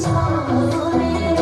छोरे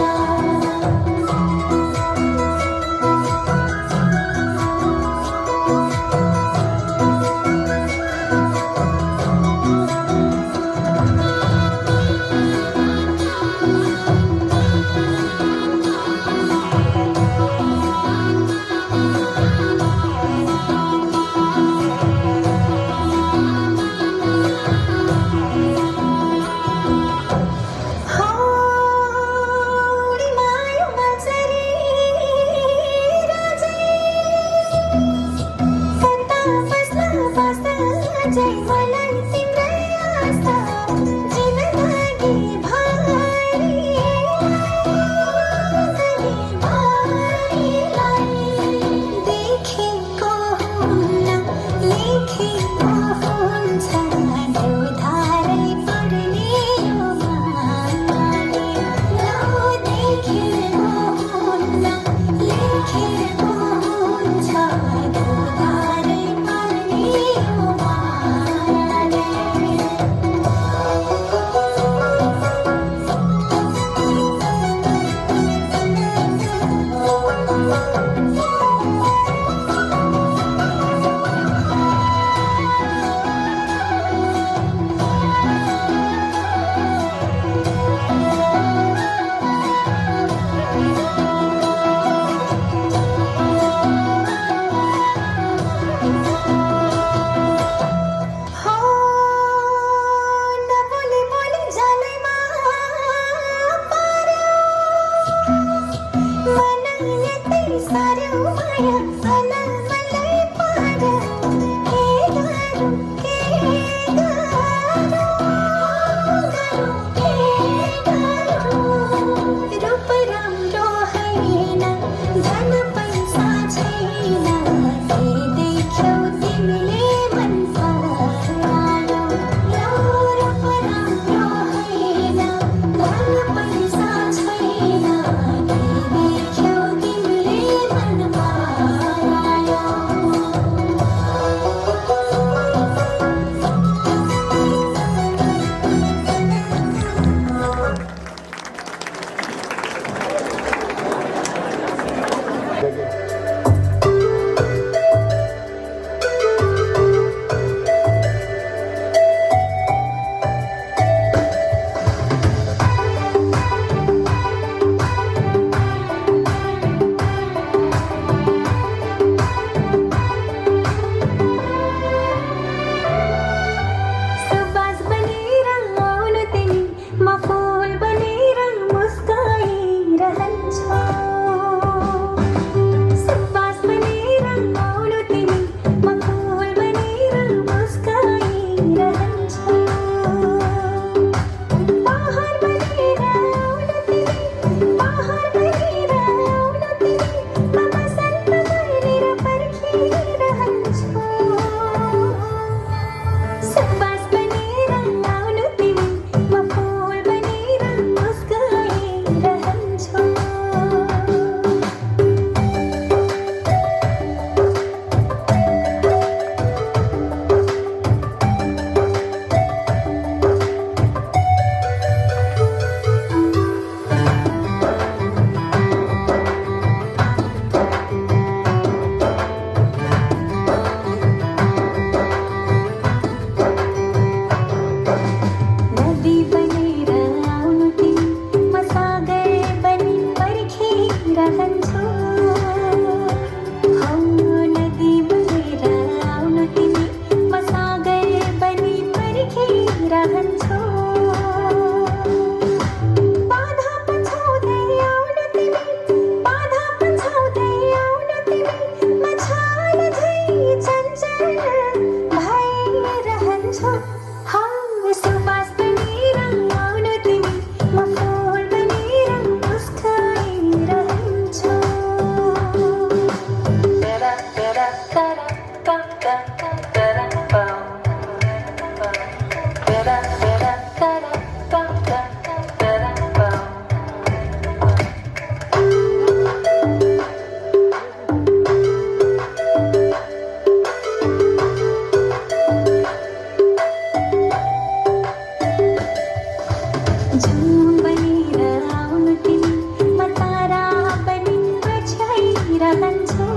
जून बनेर आउनु तिमी म तारा बनिन बजाइरहन्छु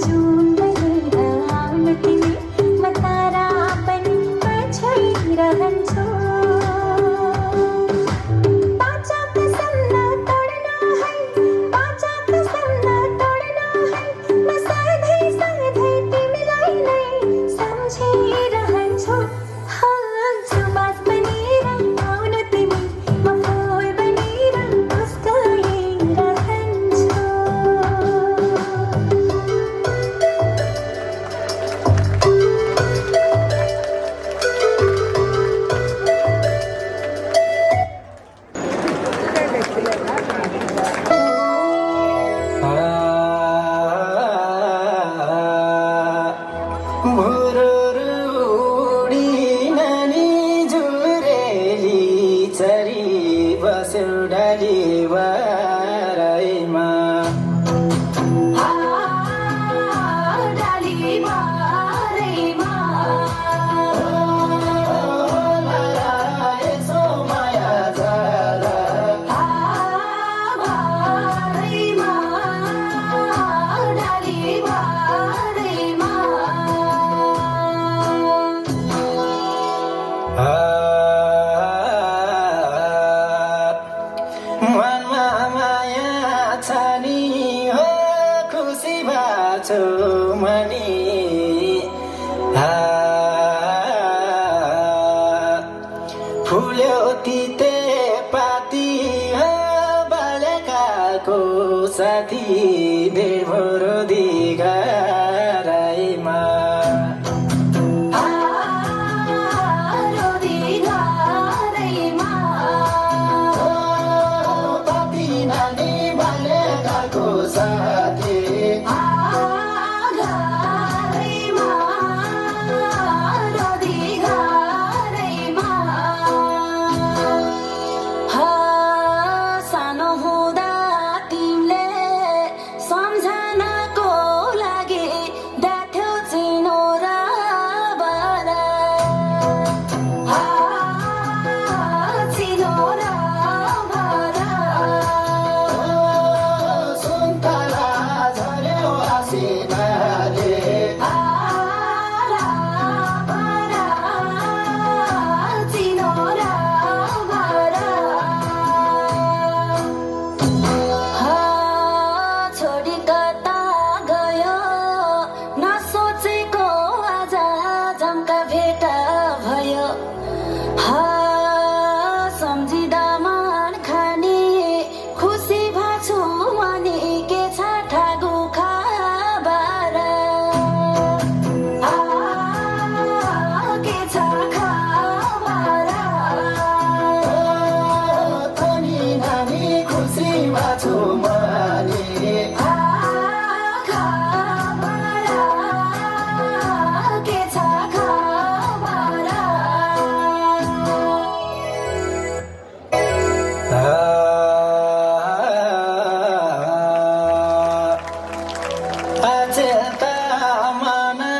जून बनेर आउनु तिमी म तारा बनिन बजाइरहन्छु पाचा कसम नतोड्न है पाचा कसम नतोड्न है म सधैँ सधैँ तिमीलाई नै सम्झिरहन्छु सुबास बनेर आउनु तिमी म फुल बनेर मुस्काइरहन्छु मुरुरुडी नानी जुरेली चरी बस्यो डाली बारैमा डाली बारैमा यसो माया जादा बारैमा डाली बारैमा मनमा माया छ नि हो खुसी भएको मनी फुल्यो तिते पाती हो बालकाको साथी बेभरो दिगाराइमा रोदी गारैमा पाती नानी बालकाको साथी गारैमा रोदी गारैमा सानो हुँदा तिमीले सम्झनाको लागि दाथ्यौ चिनो र बारा चिनो र बारा सुन्तला झर्यो आसिनाले चिनो र बारा छोडी कता गयो नसोचेको आज जम्का भेट भयो सम्झिँदा मन खाने खुसी भएको मनी के छ ठागु खबर के छ खबर तनी नानी खुसी भएको मनी खबर के छ खबर अचेल त मना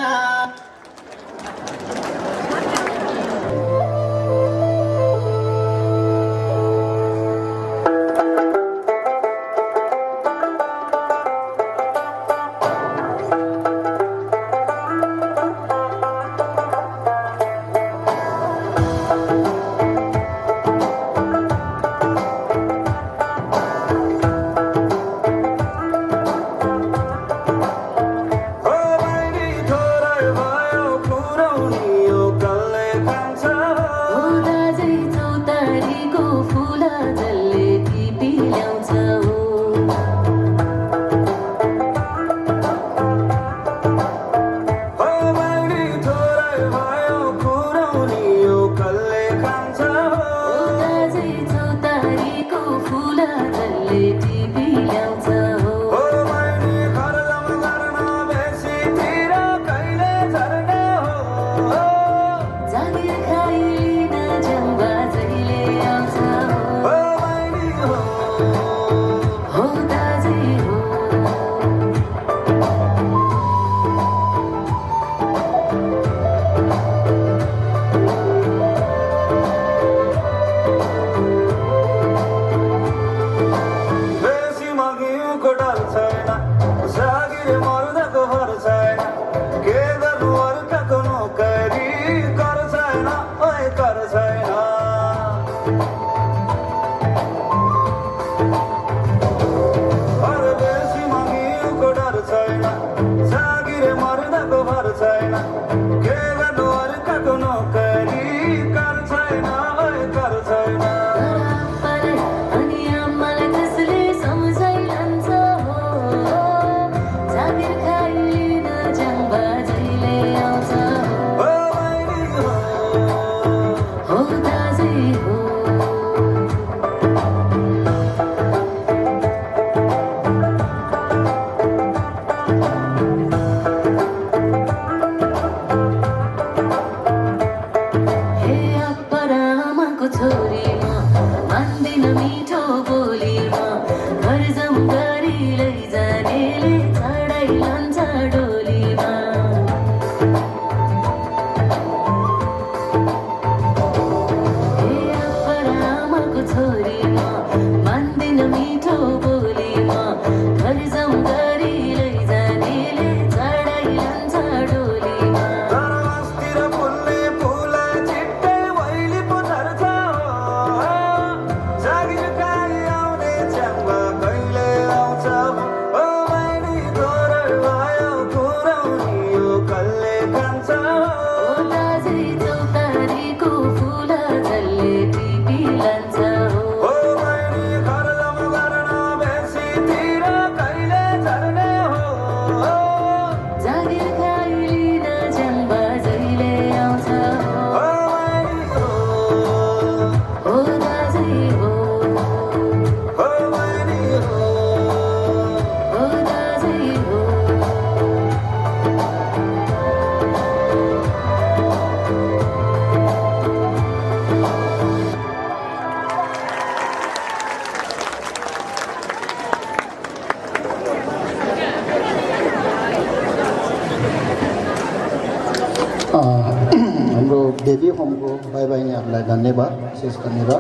हाम्रो बेबी होमको भाइ बहिनीहरूलाई धन्यवाद विशेष गरेर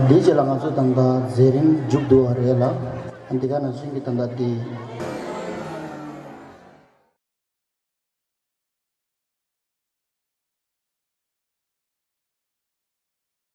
डिजे लगाउँछु तन्दा जेरिन जुग्दुहरू होला अन्तिका नसुङ्गी तन्दा ती